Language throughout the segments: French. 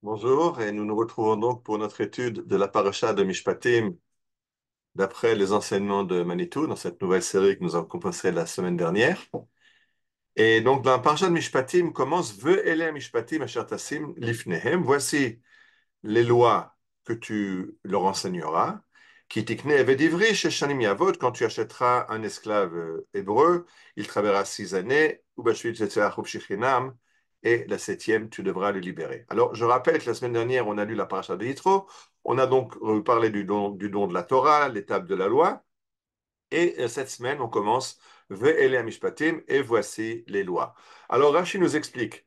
Bonjour, et nous nous retrouvons donc pour notre étude de la paracha de Mishpatim d'après les enseignements de Manitou dans cette nouvelle série que nous avons commencé la semaine dernière. Et donc dans la paracha de Mishpatim commence Ve'ele Mishpatim asher tasim lifnehem. Voici les lois que tu leur enseigneras. Qui tikne eved ivri sheshanim yavod, quand tu achèteras un esclave hébreu, il travaillera 6 années, ou bashvit tetzeach upshichinam, et la septième, tu devras le libérer. Alors, je rappelle que la semaine dernière, on a lu la paracha de Yitro, on a donc parlé du don de la Torah, l'étape de la loi, et cette semaine, on commence Ve'ele Mishpatim, et voici les lois. Alors, Rashi nous explique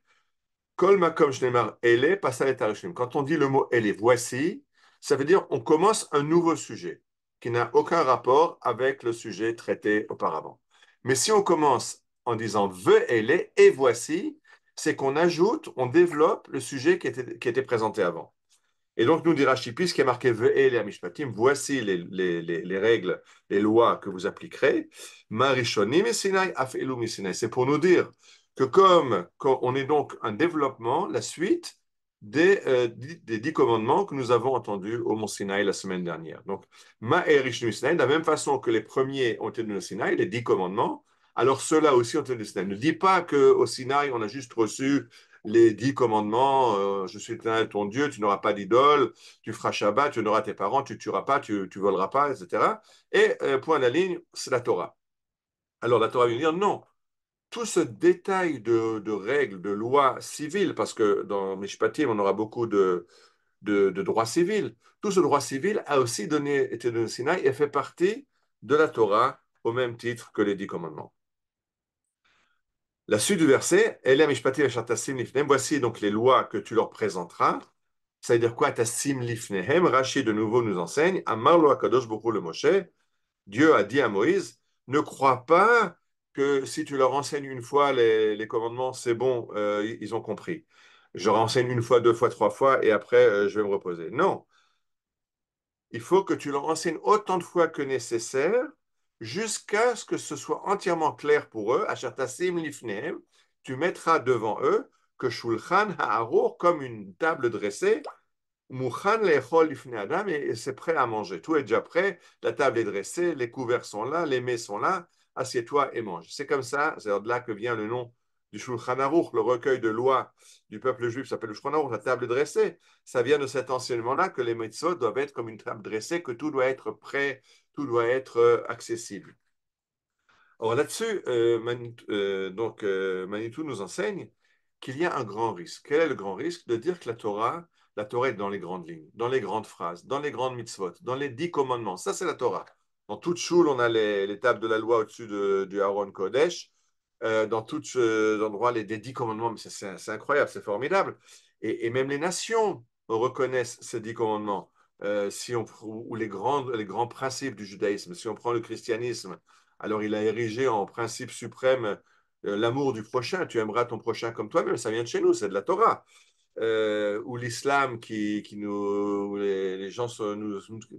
Kol makom shnemar ele pasalet harishim. Quand on dit le mot ele, voici, ça veut dire on commence un nouveau sujet qui n'a aucun rapport avec le sujet traité auparavant. Mais si on commence en disant ve ele et voici, c'est qu'on ajoute, on développe le sujet qui était présenté avant. Et donc nous dit Rashi, puisqu'il est marqué ve ele amishpatim, voici les règles, les lois que vous appliquerez. Marishonim et Sinai, af elu Sinai. C'est pour nous dire que comme on est donc un développement, la suite des 10 commandements que nous avons entendus au mont Sinaï la semaine dernière. Donc, Ma et Sinai, de la même façon que les premiers ont été donnés au Sinaï, les 10 commandements, alors ceux-là aussi ont été donnés au Sinaï. Ne dis pas qu'au Sinaï, on a juste reçu les 10 commandements, je suis l'Éternel ton Dieu, tu n'auras pas d'idole, tu feras Shabbat, tu honoreras tes parents, tu tueras pas, tu voleras pas, etc. Et point à la ligne, c'est la Torah. Alors la Torah vient dire non, tout ce détail de règles, de lois civiles, parce que dans Mishpatim, on aura beaucoup de droit civil, tout ce droit civil a aussi été donné au Sinaï et fait partie de la Torah au même titre que les 10 commandements. La suite du verset, Elia mishpatim asher tasim lifnehem, voici donc les lois que tu leur présenteras. Ça veut dire quoi, tasim lifnehem? Rashi de nouveau nous enseigne, Amar lo Akadosh Baruch Hu le Moshe, Dieu a dit à Moïse, ne crois pas que si tu leur enseignes une fois les commandements, c'est bon, ils ont compris. Je leur enseigne une fois, 2 fois, 3 fois, et après, je vais me reposer. Non, il faut que tu leur enseignes autant de fois que nécessaire jusqu'à ce que ce soit entièrement clair pour eux. Ashertasim lifnehem, tu mettras devant eux que Shulchan Ha'arur, comme une table dressée, Mouchan lechol lifnei Adam, et c'est prêt à manger. Tout est déjà prêt, la table est dressée, les couverts sont là, les mets sont là, assieds-toi et mange. C'est comme ça, c'est de là que vient le nom du Shulchan Aruch, le recueil de lois du peuple juif s'appelle le Shulchan Aruch, la table dressée. Ça vient de cet enseignement-là que les mitzvot doivent être comme une table dressée, que tout doit être prêt, tout doit être accessible. Alors là-dessus, Manitou nous enseigne qu'il y a un grand risque. Quel est le grand risque? De dire que la Torah est dans les grandes lignes, dans les grandes phrases, dans les grandes mitzvot, dans les 10 commandements. Ça, c'est la Torah. Dans toute choule, on a les tables de la loi au-dessus du Aaron Kodesh. Dans tous endroits, des 10 commandements. Mais c'est incroyable, c'est formidable. Et même les nations reconnaissent ces 10 commandements. Si on, ou les grands principes du judaïsme. Si on prend le christianisme, alors il a érigé en principe suprême l'amour du prochain. Tu aimeras ton prochain comme toi-même. Ça vient de chez nous, c'est de la Torah. Ou l'islam où les gens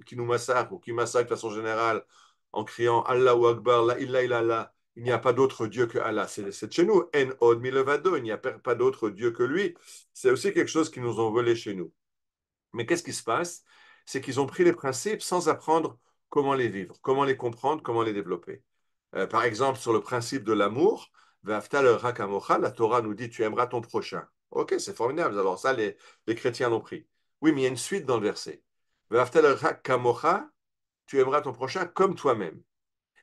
qui nous massacrent ou qui massacrent de façon générale en criant Allahu Akbar, la ilaha illallah, il n'y a pas d'autre Dieu que Allah. C'est de chez nous. En od milevado, il n'y a pas d'autre Dieu que lui. C'est aussi quelque chose qu'ils nous ont volé chez nous. Mais qu'est-ce qui se passe? C'est qu'ils ont pris les principes sans apprendre comment les vivre, comment les comprendre, comment les développer. Par exemple, sur le principe de l'amour, V'aftal rakamocha, la Torah nous dit tu aimeras ton prochain. Ok, c'est formidable. Alors ça, les chrétiens l'ont pris. Oui, mais il y a une suite dans le verset. V'aftal rakamocha, tu aimeras ton prochain comme toi-même.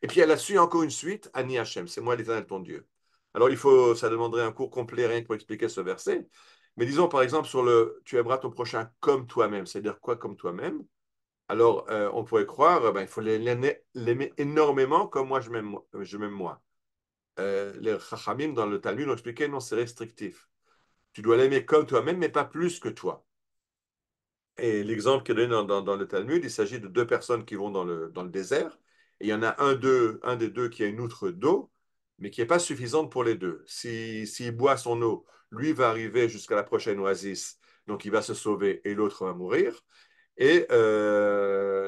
Et puis elle a su encore une suite, Ani Hashem, c'est moi l'Éternel ton Dieu. Alors ça demanderait un cours complet rien que pour expliquer ce verset. Mais disons par exemple sur le tu aimeras ton prochain comme toi-même, c'est-à-dire quoi comme toi-même? Alors on pourrait croire, il faut l'aimer énormément comme moi je m'aime moi. Les Chachamim dans le Talmud ont expliqué non, c'est restrictif. Tu dois l'aimer comme toi-même, mais pas plus que toi. Et l'exemple qui est donné dans le Talmud, il s'agit de 2 personnes qui vont dans le désert. Et il y en a un des deux qui a une outre d'eau, mais qui n'est pas suffisante pour les deux. S'il boit son eau, lui va arriver jusqu'à la prochaine oasis, donc il va se sauver et l'autre va mourir. Et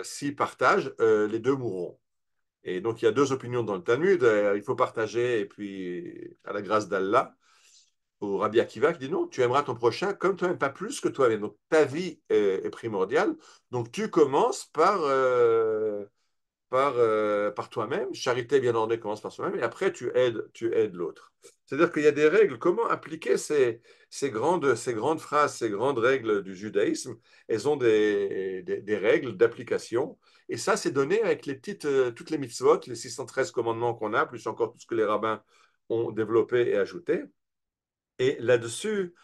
s'ils partagent, les deux mourront. Et donc il y a 2 opinions dans le Talmud. Il faut partager et puis à la grâce d'Allah. ou Rabbi Akiva qui dit non, tu aimeras ton prochain comme toi-même, pas plus que toi-même. Donc ta vie est primordiale. Donc tu commences par toi-même. Charité bien ordonnée commence par soi-même et après tu aides l'autre. C'est-à-dire qu'il y a des règles. Comment appliquer ces grandes phrases, ces grandes règles du judaïsme? Elles ont des règles d'application. Et ça, c'est donné avec toutes les mitzvot, les 613 commandements qu'on a, plus encore tout ce que les rabbins ont développé et ajouté. Et là-dessus,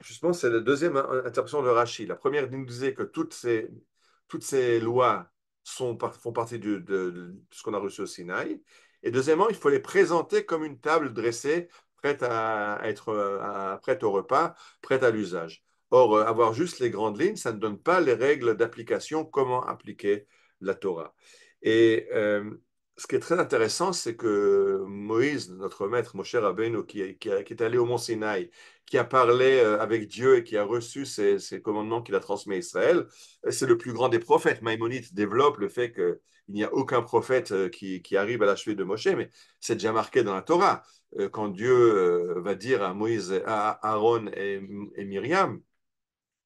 justement, c'est la deuxième interprétation de Rashi. La première nous disait que toutes ces lois font partie de ce qu'on a reçu au Sinaï. Et deuxièmement, il faut les présenter comme une table dressée, prête à être prête au repas, prête à l'usage. Or, avoir juste les grandes lignes, ça ne donne pas les règles d'application, comment appliquer la Torah. Et ce qui est très intéressant, c'est que Moïse, notre maître, Moshe Rabbeinu, qui est allé au mont Sinaï, qui a parlé avec Dieu et qui a reçu ces commandements qu'il a transmis à Israël, c'est le plus grand des prophètes. Maïmonide développe le fait qu'il n'y a aucun prophète qui arrive à la cheville de Moshe, mais c'est déjà marqué dans la Torah. Quand Dieu va dire à Moïse, à Aaron et Myriam,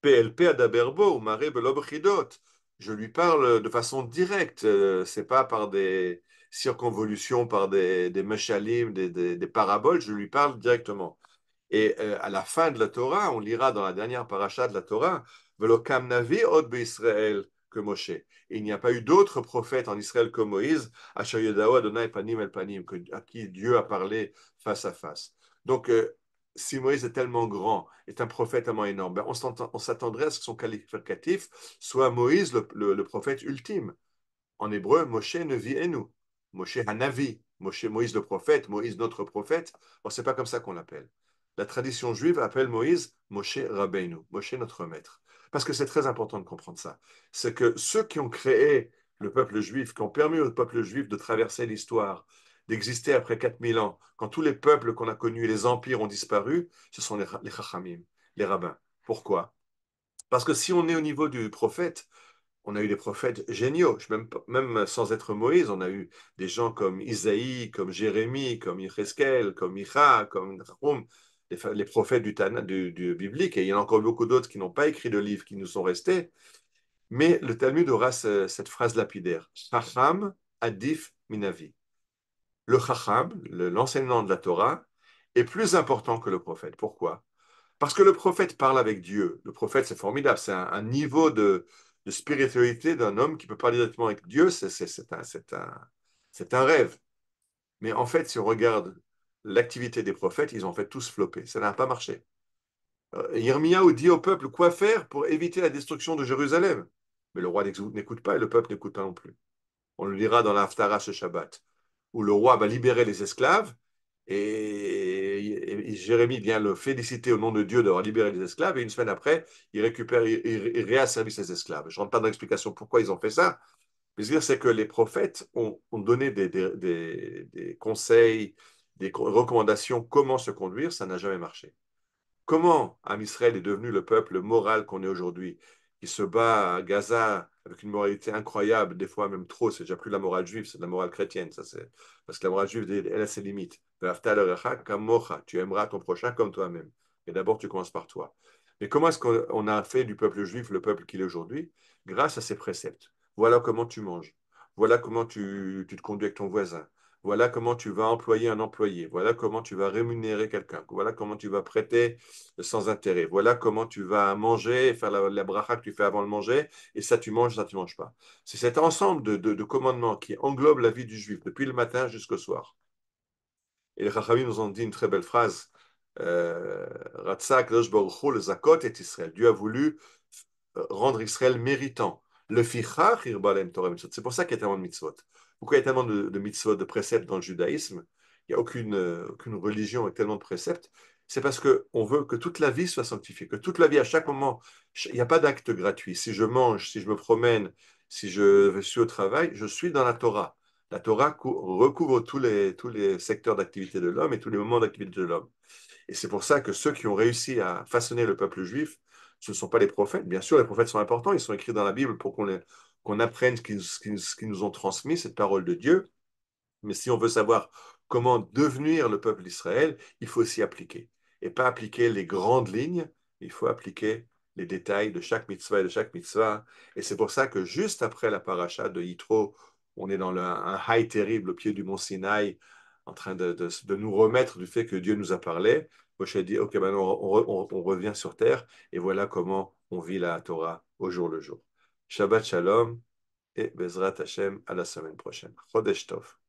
PLP Adaberbo ou Maré Belobridot. Je lui parle de façon directe, c'est pas par des circonvolutions, par des meshalim, des paraboles, je lui parle directement. Et à la fin de la Torah, on lira dans la dernière paracha de la Torah, Velokam Navi od Israël que Moshe. Et il n'y a pas eu d'autres prophètes en Israël que Moïse, Asher Yodao Adonai Panim El Panim, à qui Dieu a parlé face à face. Donc, si Moïse est tellement grand, est un prophète tellement énorme, ben on s'attendrait à ce que son qualificatif soit Moïse, le prophète ultime. En hébreu, Moshe Nevi Enu, Moshe Hanavi, Moïse le prophète, Moïse notre prophète. Bon, c'est pas comme ça qu'on l'appelle. La tradition juive appelle Moïse Moshe Rabbeinu, Moshe notre maître. Parce que c'est très important de comprendre ça. C'est que ceux qui ont créé le peuple juif, qui ont permis au peuple juif de traverser l'histoire, d'exister après 4000 ans, quand tous les peuples qu'on a connus, les empires ont disparu, ce sont les chachamim, les rabbins. Pourquoi? Parce que si on est au niveau du prophète, on a eu des prophètes géniaux, même sans être Moïse, on a eu des gens comme Isaïe, comme Jérémie, comme Yecheskel, comme Micha, comme Nahum, les prophètes du biblique, et il y en a encore beaucoup d'autres qui n'ont pas écrit de livres, qui nous sont restés. Mais le Talmud aura cette phrase lapidaire, Chacham Adif Minavi. Le Chacham, l'enseignant de la Torah, est plus important que le prophète. Pourquoi? Parce que le prophète parle avec Dieu. Le prophète, c'est formidable. C'est un niveau de spiritualité d'un homme qui peut parler directement avec Dieu. C'est un rêve. Mais en fait, si on regarde l'activité des prophètes, ils ont fait tous flopper. Ça n'a pas marché. Yirmiyahu dit au peuple quoi faire pour éviter la destruction de Jérusalem. Mais le roi n'écoute pas et le peuple n'écoute pas non plus. On le lira dans l'Haftarah ce Shabbat, où le roi va libérer les esclaves et Jérémie vient le féliciter au nom de Dieu d'avoir libéré les esclaves et une semaine après, il réasservit ses esclaves. Je ne rentre pas dans l'explication pourquoi ils ont fait ça, mais ce que je veux dire, c'est que les prophètes ont donné des conseils, des recommandations comment se conduire, ça n'a jamais marché. Comment Am Israël est devenu le peuple moral qu'on est aujourd'hui, qui se bat à Gaza avec une moralité incroyable, des fois même trop, c'est déjà plus la morale juive, c'est de la morale chrétienne, ça c'est parce que la morale juive, elle a ses limites. Tu aimeras ton prochain comme toi-même. Et d'abord, tu commences par toi. Mais comment est-ce qu'on a fait du peuple juif le peuple qu'il est aujourd'hui? Grâce à ces préceptes. Voilà comment tu manges. Voilà comment tu te conduis avec ton voisin. Voilà comment tu vas employer un employé. Voilà comment tu vas rémunérer quelqu'un. Voilà comment tu vas prêter sans intérêt. Voilà comment tu vas manger et faire la bracha que tu fais avant de manger. Et ça, tu manges pas. C'est cet ensemble de commandements qui englobe la vie du juif depuis le matin jusqu'au soir. Et les Chachamim nous ont dit une très belle phrase. Ratzak, le Zakot et Israël. Dieu a voulu rendre Israël méritant. Le fichach irbalem Torah mitzvot. C'est pour ça qu'il y a tellement de mitzvot. Pourquoi il y a tellement de mitzvot, de préceptes dans le judaïsme? Il n'y a aucune religion avec tellement de préceptes. C'est parce qu'on veut que toute la vie soit sanctifiée, que toute la vie, à chaque moment, il n'y a pas d'acte gratuit. Si je mange, si je me promène, si je suis au travail, je suis dans la Torah. La Torah recouvre tous les secteurs d'activité de l'homme et tous les moments d'activité de l'homme. Et c'est pour ça que ceux qui ont réussi à façonner le peuple juif, ce ne sont pas les prophètes. Bien sûr, les prophètes sont importants, ils sont écrits dans la Bible pour qu'on apprenne ce qu'ils nous ont transmis, cette parole de Dieu. Mais si on veut savoir comment devenir le peuple d'Israël, il faut s'y appliquer. Et pas appliquer les grandes lignes, il faut appliquer les détails de chaque mitzvah et de chaque mitzvah. Et c'est pour ça que juste après la paracha de Yitro, on est dans un high terrible au pied du mont Sinaï, en train de nous remettre du fait que Dieu nous a parlé. Moshe dit, OK, maintenant on revient sur terre et voilà comment on vit la Torah au jour le jour. Shabbat Shalom et Bezrat Hashem à la semaine prochaine. Chodesh Tov.